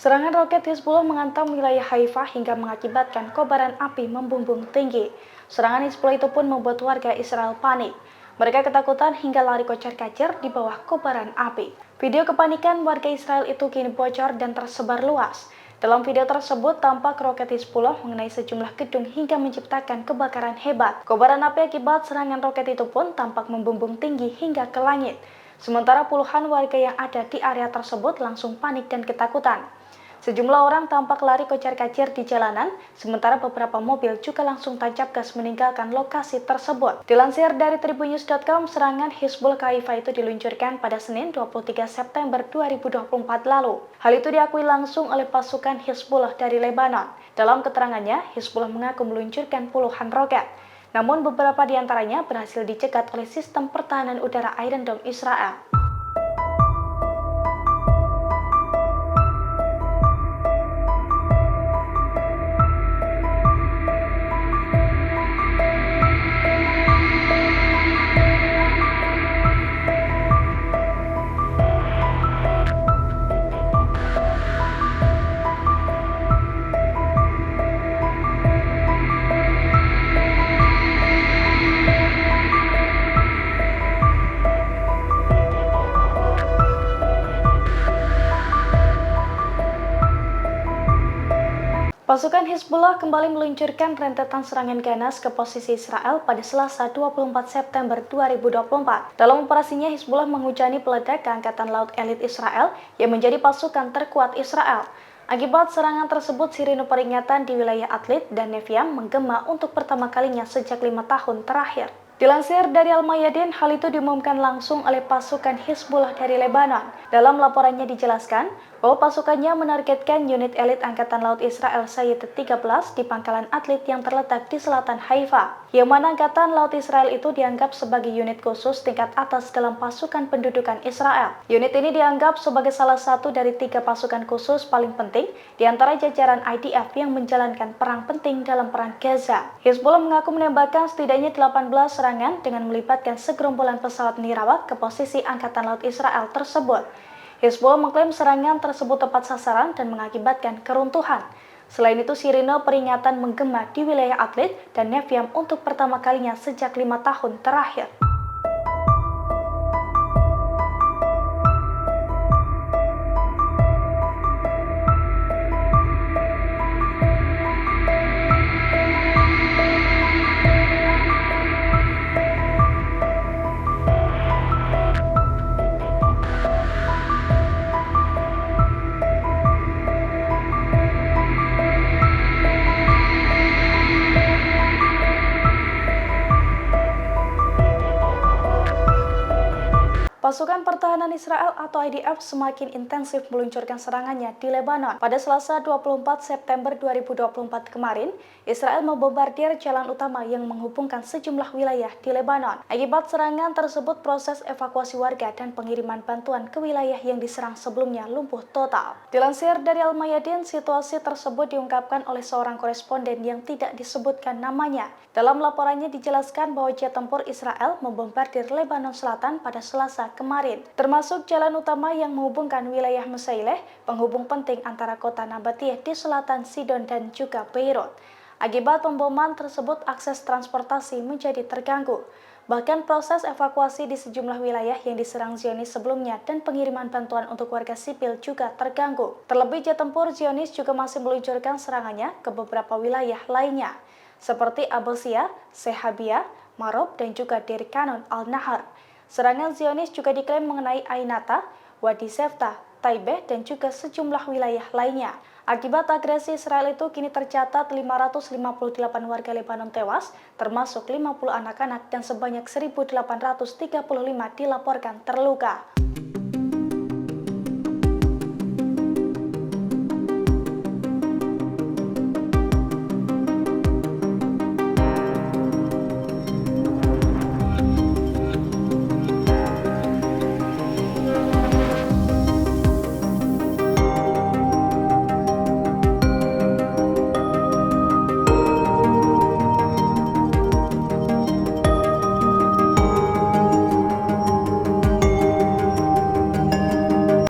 Serangan roket Hizbullah menghantam wilayah Haifa hingga mengakibatkan kobaran api membumbung tinggi. Serangan Hizbullah itu pun membuat warga Israel panik. Mereka ketakutan hingga lari kocar-kacir di bawah kobaran api. Video kepanikan warga Israel itu kini bocor dan tersebar luas. Dalam video tersebut tampak roket Hizbullah mengenai sejumlah gedung hingga menciptakan kebakaran hebat. Kobaran api akibat serangan roket itu pun tampak membumbung tinggi hingga ke langit. Sementara puluhan warga yang ada di area tersebut langsung panik dan ketakutan. Sejumlah orang tampak lari kocar-kacir di jalanan, sementara beberapa mobil juga langsung tancap gas meninggalkan lokasi tersebut. Dilansir dari tribunnews.com, serangan Hizbullah ke Haifa itu diluncurkan pada Senin 23 September 2024 lalu. Hal itu diakui langsung oleh pasukan Hizbullah dari Lebanon. Dalam keterangannya, Hizbullah mengaku meluncurkan puluhan roket. Namun beberapa di antaranya berhasil dicegat oleh sistem pertahanan udara Iron Dome Israel. Pasukan Hizbullah kembali meluncurkan rentetan serangan ganas ke posisi Israel pada Selasa 24 September 2024. Dalam operasinya, Hizbullah menghujani peledak ke Angkatan Laut Elit Israel yang menjadi pasukan terkuat Israel. Akibat serangan tersebut, sirine peringatan di wilayah Atlit dan Neviam menggema untuk pertama kalinya sejak 5 tahun terakhir. Dilansir dari Al-Mayadin, hal itu diumumkan langsung oleh pasukan Hizbullah dari Lebanon. Dalam laporannya dijelaskan bahwa pasukannya menargetkan unit elit Angkatan Laut Israel Sayeret 13 di pangkalan Atlit yang terletak di selatan Haifa, yang mana Angkatan Laut Israel itu dianggap sebagai unit khusus tingkat atas dalam pasukan pendudukan Israel. Unit ini dianggap sebagai salah satu dari 3 pasukan khusus paling penting di antara jajaran IDF yang menjalankan perang penting dalam perang Gaza. Hizbullah mengaku menembakkan setidaknya 18 serangan dengan melibatkan segerombolan pesawat nirawak ke posisi Angkatan Laut Israel tersebut. Hizbullah mengklaim serangan tersebut tepat sasaran dan mengakibatkan keruntuhan. Selain itu, sirine peringatan menggema di wilayah Atlit dan Neviam untuk pertama kalinya sejak 5 tahun terakhir. Pasukan Pertahanan Israel atau IDF semakin intensif meluncurkan serangannya di Lebanon. Pada Selasa 24 September 2024 kemarin, Israel membombardir jalan utama yang menghubungkan sejumlah wilayah di Lebanon. Akibat serangan tersebut, proses evakuasi warga dan pengiriman bantuan ke wilayah yang diserang sebelumnya lumpuh total. Dilansir dari Al-Mayadin, situasi tersebut diungkapkan oleh seorang koresponden yang tidak disebutkan namanya. Dalam laporannya dijelaskan bahwa jet tempur Israel membombardir Lebanon Selatan pada Selasa kemarin, termasuk jalan utama yang menghubungkan wilayah Musaileh, penghubung penting antara kota Nabatiyah di selatan Sidon dan juga Beirut. Akibat pemboman tersebut, akses transportasi menjadi terganggu. Bahkan proses evakuasi di sejumlah wilayah yang diserang Zionis sebelumnya dan pengiriman bantuan untuk warga sipil juga terganggu. Terlebih jet tempur Zionis juga masih meluncurkan serangannya ke beberapa wilayah lainnya, seperti Abbasiyah, Sehabiyah, Marob, dan juga Deir Kanon Al-Nahar. Serangan Zionis juga diklaim mengenai Ainata, Wadi Sefta, Taibeh, dan juga sejumlah wilayah lainnya. Akibat agresi Israel itu kini tercatat 558 warga Lebanon tewas, termasuk 50 anak-anak dan sebanyak 1.835 dilaporkan terluka.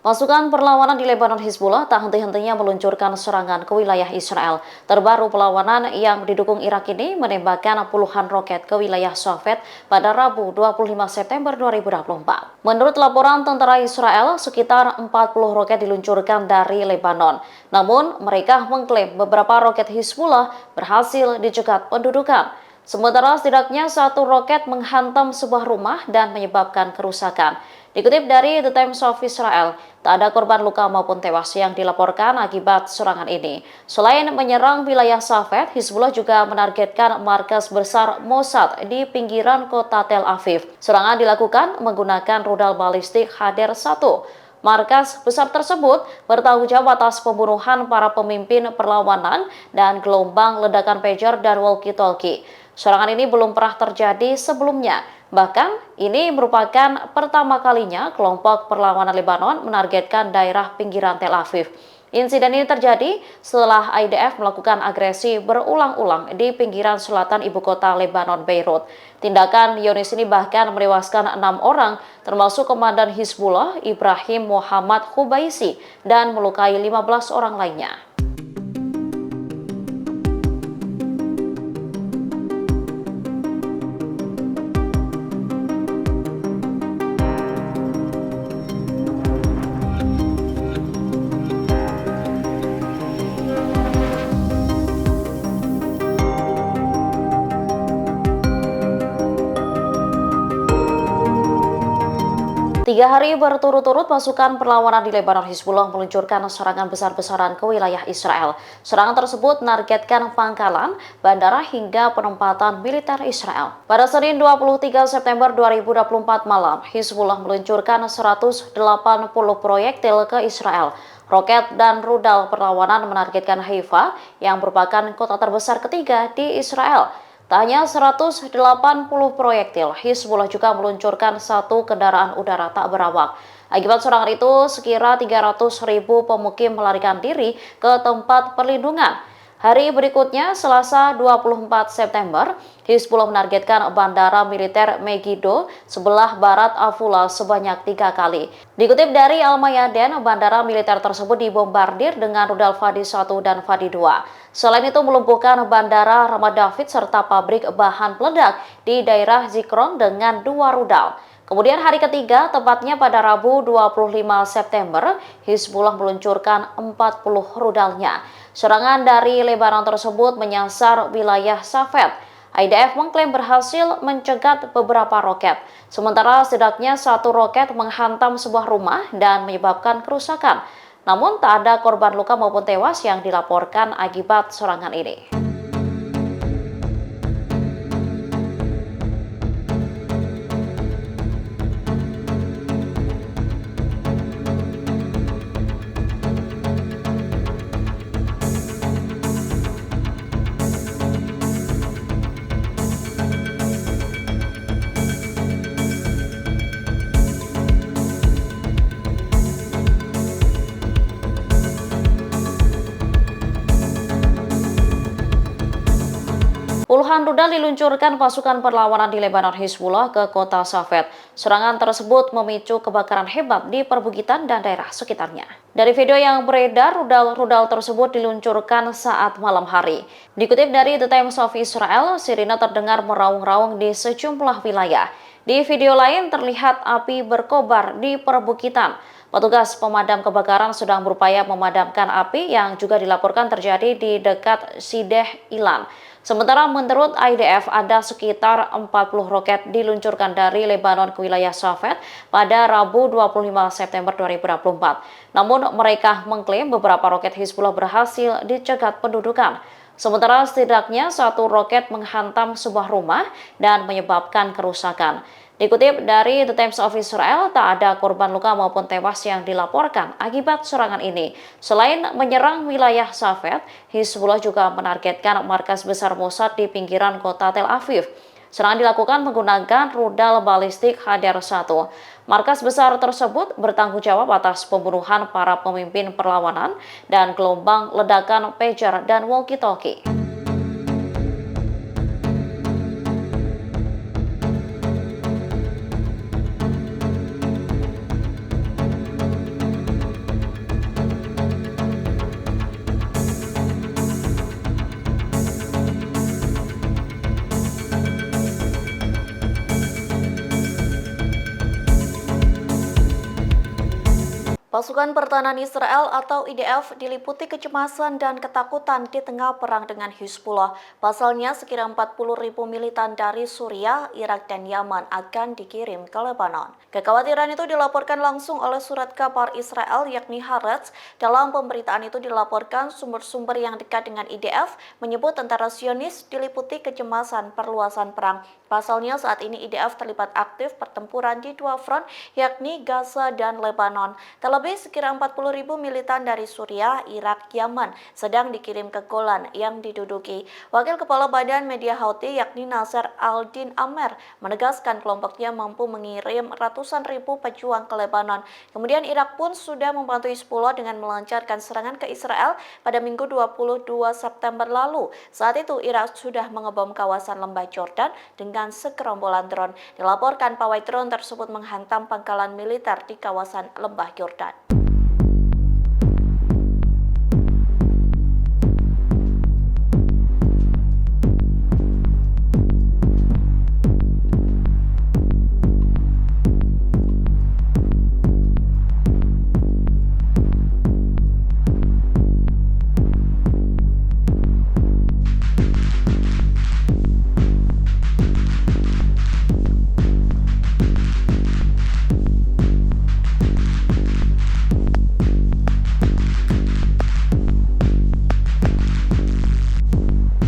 Pasukan perlawanan di Lebanon Hizbullah tak henti-hentinya meluncurkan serangan ke wilayah Israel. Terbaru perlawanan yang didukung Irak ini menembakkan puluhan roket ke wilayah Safed pada Rabu 25 September 2024. Menurut laporan tentara Israel, sekitar 40 roket diluncurkan dari Lebanon. Namun, mereka mengklaim beberapa roket Hizbullah berhasil dicegat pendudukan. Sementara setidaknya satu roket menghantam sebuah rumah dan menyebabkan kerusakan. Dikutip dari The Times of Israel, tak ada korban luka maupun tewas yang dilaporkan akibat serangan ini. Selain menyerang wilayah Safed, Hizbullah juga menargetkan markas besar Mossad di pinggiran kota Tel Aviv. Serangan dilakukan menggunakan rudal balistik Hadar-1. Markas besar tersebut bertanggung jawab atas pembunuhan para pemimpin perlawanan dan gelombang ledakan pager dan walkie-talkie. Serangan ini belum pernah terjadi sebelumnya. Bahkan, ini merupakan pertama kalinya kelompok perlawanan Lebanon menargetkan daerah pinggiran Tel Aviv. Insiden ini terjadi setelah IDF melakukan agresi berulang-ulang di pinggiran selatan ibu kota Lebanon, Beirut. Tindakan Zionis ini bahkan menewaskan 6 orang, termasuk Komandan Hizbullah Ibrahim Muhammad Khubaisi, dan melukai 15 orang lainnya. 3 hari berturut-turut pasukan perlawanan di Lebanon Hizbullah meluncurkan serangan besar-besaran ke wilayah Israel. Serangan tersebut menargetkan pangkalan, bandara hingga penempatan militer Israel. Pada Senin 23 September 2024 malam, Hizbullah meluncurkan 180 proyektil ke Israel. Roket dan rudal perlawanan menargetkan Haifa yang merupakan kota terbesar ketiga di Israel. Tak hanya 180 proyektil, Hizbullah juga meluncurkan satu kendaraan udara tak berawak. Akibat serangan itu, sekira 300.000 pemukim melarikan diri ke tempat perlindungan. Hari berikutnya, Selasa 24 September, Hizbullah menargetkan bandara militer Megiddo sebelah barat Afula sebanyak 3 kali. Dikutip dari Al-Mayadin, bandara militer tersebut dibombardir dengan rudal Fadi 1 dan Fadi 2. Selain itu melumpuhkan bandara Ramat David serta pabrik bahan peledak di daerah Zikron dengan 2 rudal. Kemudian hari ketiga, tepatnya pada Rabu 25 September, Hizbullah meluncurkan 40 rudalnya. Serangan dari Lebanon tersebut menyasar wilayah Safed. IDF mengklaim berhasil mencegat beberapa roket. Sementara setidaknya satu roket menghantam sebuah rumah dan menyebabkan kerusakan. Namun tak ada korban luka maupun tewas yang dilaporkan akibat serangan ini. Puluhan rudal diluncurkan pasukan perlawanan di Lebanon Hizbullah ke kota Safed. Serangan tersebut memicu kebakaran hebat di perbukitan dan daerah sekitarnya. Dari video yang beredar, rudal-rudal tersebut diluncurkan saat malam hari. Dikutip dari The Times of Israel, sirine terdengar meraung-raung di sejumlah wilayah. Di video lain terlihat api berkobar di perbukitan. Petugas pemadam kebakaran sedang berupaya memadamkan api yang juga dilaporkan terjadi di dekat Sideh Ilan. Sementara menurut IDF ada sekitar 40 roket diluncurkan dari Lebanon ke wilayah Safed pada Rabu 25 September 2024. Namun mereka mengklaim beberapa roket Hizbullah berhasil dicegat pendudukan. Sementara setidaknya satu roket menghantam sebuah rumah dan menyebabkan kerusakan. Dikutip dari The Times of Israel, tak ada korban luka maupun tewas yang dilaporkan akibat serangan ini. Selain menyerang wilayah Safed, Hizbullah juga menargetkan markas besar Mossad di pinggiran kota Tel Aviv. Serangan dilakukan menggunakan rudal balistik Hadar-1. Markas besar tersebut bertanggung jawab atas pembunuhan para pemimpin perlawanan dan gelombang ledakan pager dan walkie-talkie. Pasukan pertahanan Israel atau IDF diliputi kecemasan dan ketakutan di tengah perang dengan Hizbullah. Pasalnya, sekira 40.000 militan dari Suriah, Irak, dan Yaman akan dikirim ke Lebanon. Kekhawatiran itu dilaporkan langsung oleh surat kabar Israel yakni Haaretz. Dalam pemberitaan itu dilaporkan sumber-sumber yang dekat dengan IDF menyebut tentara Zionis diliputi kecemasan perluasan perang. Pasalnya, saat ini IDF terlibat aktif pertempuran di dua front yakni Gaza dan Lebanon. Terlebih sekira 40.000 militan dari Suriah, Irak, Yaman sedang dikirim ke Golan yang diduduki. Wakil Kepala Badan Media Houthi yakni Nasser al-Din Amer menegaskan kelompoknya mampu mengirim ratusan ribu pejuang ke Lebanon. Kemudian Irak pun sudah membantu Hizbullah dengan melancarkan serangan ke Israel pada Minggu 22 September lalu. Saat itu Irak sudah mengebom kawasan lembah Jordan dengan segerombolan drone. Dilaporkan pawai drone tersebut menghantam pangkalan militer di kawasan lembah Yordan.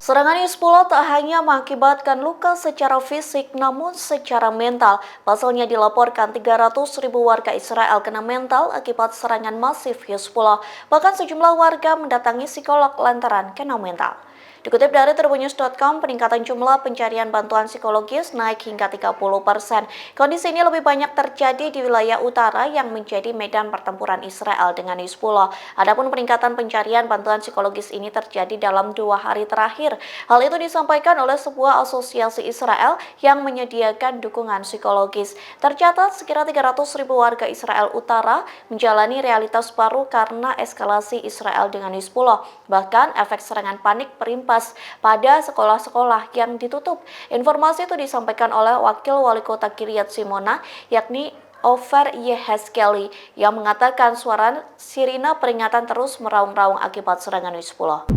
Serangan Hizbullah tak hanya mengakibatkan luka secara fisik namun secara mental. Pasalnya dilaporkan 300.000 warga Israel kena mental akibat serangan masif Hizbullah. Bahkan sejumlah warga mendatangi psikolog lantaran kena mental. Dikutip dari tribunnews.com, peningkatan jumlah pencarian bantuan psikologis naik hingga 30%. Kondisi ini lebih banyak terjadi di wilayah utara yang menjadi medan pertempuran Israel dengan Hizbullah. Adapun peningkatan pencarian bantuan psikologis ini terjadi dalam 2 hari terakhir. Hal itu disampaikan oleh sebuah asosiasi Israel yang menyediakan dukungan psikologis. Tercatat sekira 300.000 warga Israel utara menjalani realitas baru karena eskalasi Israel dengan Hizbullah. Bahkan efek serangan panik berimpas pada sekolah-sekolah yang ditutup. Informasi itu disampaikan oleh Wakil Wali Kota Kiryat Simona, yakni Ofer Yehezkeli, yang mengatakan suara sirine peringatan terus meraung-raung akibat serangan Hizbullah.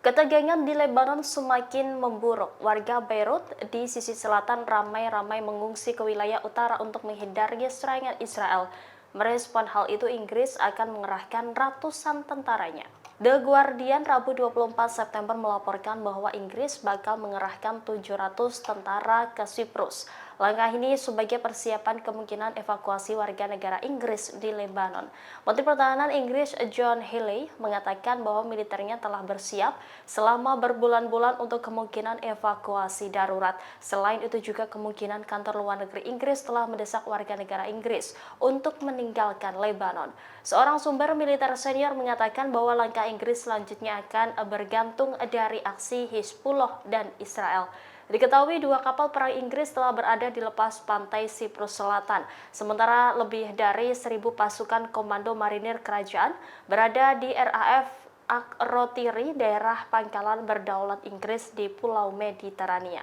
Ketegangan di Lebanon semakin memburuk. Warga Beirut di sisi selatan ramai-ramai mengungsi ke wilayah utara untuk menghindari serangan Israel. Merespon hal itu, Inggris akan mengerahkan ratusan tentaranya. The Guardian Rabu 24 September melaporkan bahwa Inggris bakal mengerahkan 700 tentara ke Siprus. Langkah ini sebagai persiapan kemungkinan evakuasi warga negara Inggris di Lebanon. Menteri Pertahanan Inggris John Healey mengatakan bahwa militernya telah bersiap selama berbulan-bulan untuk kemungkinan evakuasi darurat. Selain itu juga kemungkinan kantor luar negeri Inggris telah mendesak warga negara Inggris untuk meninggalkan Lebanon. Seorang sumber militer senior mengatakan bahwa langkah Inggris selanjutnya akan bergantung dari aksi Hizbullah dan Israel. Diketahui 2 kapal perang Inggris telah berada di lepas pantai Siprus Selatan, sementara lebih dari 1.000 pasukan komando marinir kerajaan berada di RAF Akrotiri, daerah pangkalan berdaulat Inggris di Pulau Mediterania.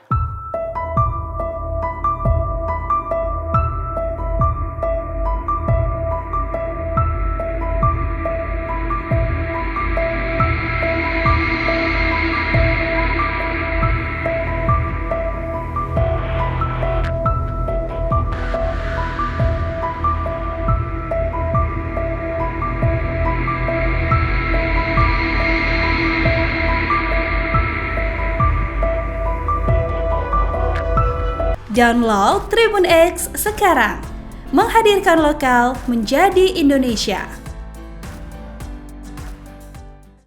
Download Tribun X sekarang, menghadirkan lokal menjadi Indonesia.